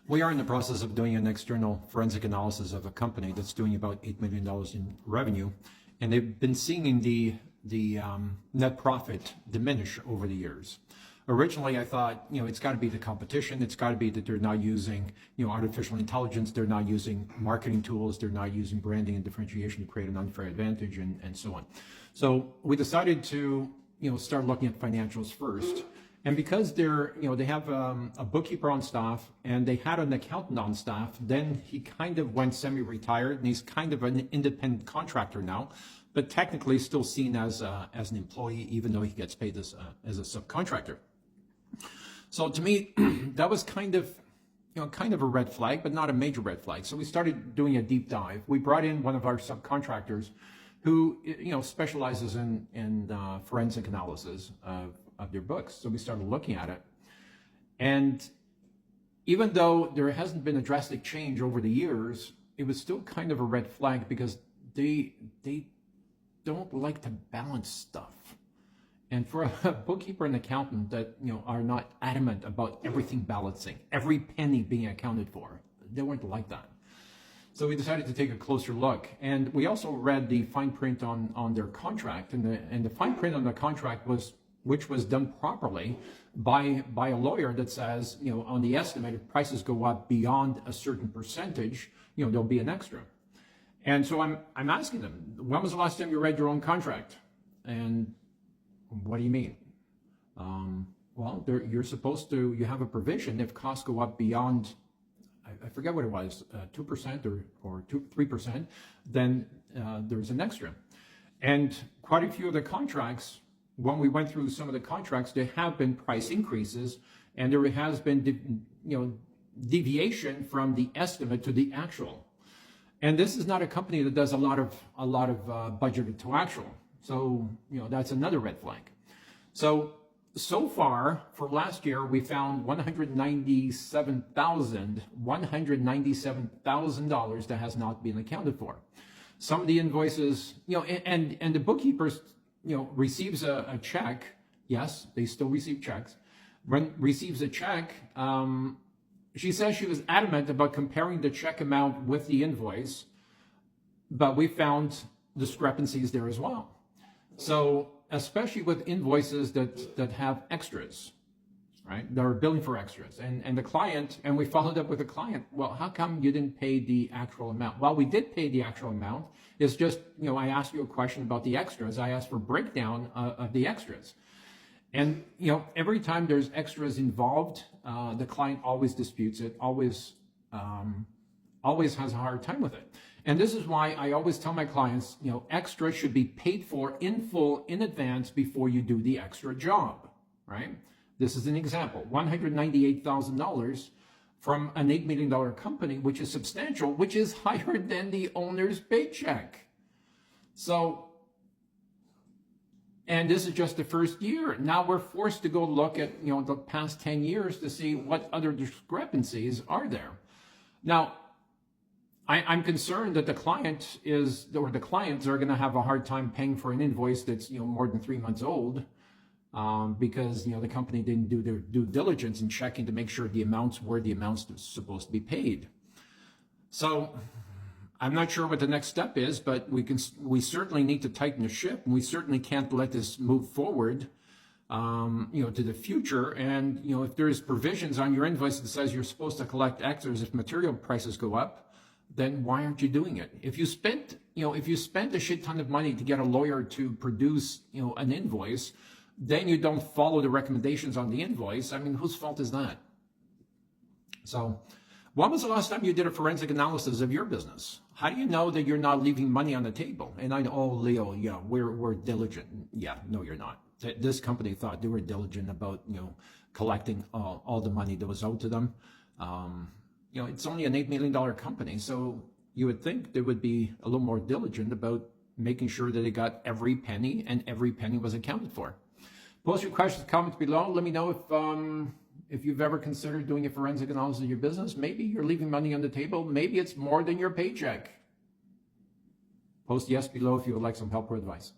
We are in the process of doing an external forensic analysis of a company that's doing about $8 million in revenue, and they've been seeing the net profit diminish over the years. Originally, I thought, it's got to be the competition. It's got to be that they're not using, artificial intelligence. They're not using marketing tools. They're not using branding and differentiation to create an unfair advantage, and so on. So we decided to, start looking at financials first. And because they have a bookkeeper on staff and they had an accountant on staff, then he kind of went semi-retired and he's kind of an independent contractor now, but technically still seen as an employee, even though he gets paid as a subcontractor. So to me, that was kind of a red flag, but not a major red flag. So we started doing a deep dive. We brought in one of our subcontractors who, specializes in forensic analysis of their books. So we started looking at it. And even though there hasn't been a drastic change over the years, it was still kind of a red flag because they don't like to balance stuff. And for a bookkeeper and accountant that, are not adamant about everything balancing, every penny being accounted for, they weren't like that. So we decided to take a closer look. And we also read the fine print on their contract. And the fine print on the contract which was done properly by a lawyer that says, on the estimate, if prices go up beyond a certain percentage, there'll be an extra. And so I'm asking them, when was the last time you read your own contract? And what do you mean? Well, you're supposed to, you have a provision if costs go up beyond, I forget what it was, 2% or 3%, then there's an extra. And quite a few of the contracts, when we went through some of the contracts, there have been price increases, and there has been, deviation from the estimate to the actual. And this is not a company that does a lot of budgeted to actual. So, that's another red flag. So far for last year, we found $197,000 that has not been accounted for. Some of the invoices, and the bookkeepers, receives a check. Yes, they still receive checks. When receives a check, she says she was adamant about comparing the check amount with the invoice, but we found discrepancies there as well. So especially with invoices that have extras, right? That are billing for extras. And the client, and we followed up with the client, well, how come you didn't pay the actual amount? Well, we did pay the actual amount. It's just, I asked you a question about the extras. I asked for breakdown of the extras. And, every time there's extras involved, the client always disputes it, always has a hard time with it. And this is why I always tell my clients, extra should be paid for in full in advance before you do the extra job, right? This is an example, $198,000 from an $8 million company, which is substantial, which is higher than the owner's paycheck. So, and this is just the first year. Now we're forced to go look at, the past 10 years to see what other discrepancies are there. Now, I'm concerned that the clients are going to have a hard time paying for an invoice that's, more than 3 months old, because, the company didn't do their due diligence in checking to make sure the amounts were the amounts that's supposed to be paid. So I'm not sure what the next step is, but we certainly need to tighten the ship, and we certainly can't let this move forward, to the future. And, if there's provisions on your invoice that says you're supposed to collect extras if material prices go up, then why aren't you doing it? If you spent a shit ton of money to get a lawyer to produce, an invoice, then you don't follow the recommendations on the invoice. I mean, whose fault is that? So, when was the last time you did a forensic analysis of your business? How do you know that you're not leaving money on the table? And I know, oh, Leo, yeah, we're diligent. Yeah, no, you're not. This company thought they were diligent about, collecting all the money that was owed to them. It's only an $8 million company, so you would think they would be a little more diligent about making sure that they got every penny and every penny was accounted for. Post your questions, comments below. Let me know if you've ever considered doing a forensic analysis of your business. Maybe you're leaving money on the table. Maybe it's more than your paycheck. Post yes below if you would like some help or advice.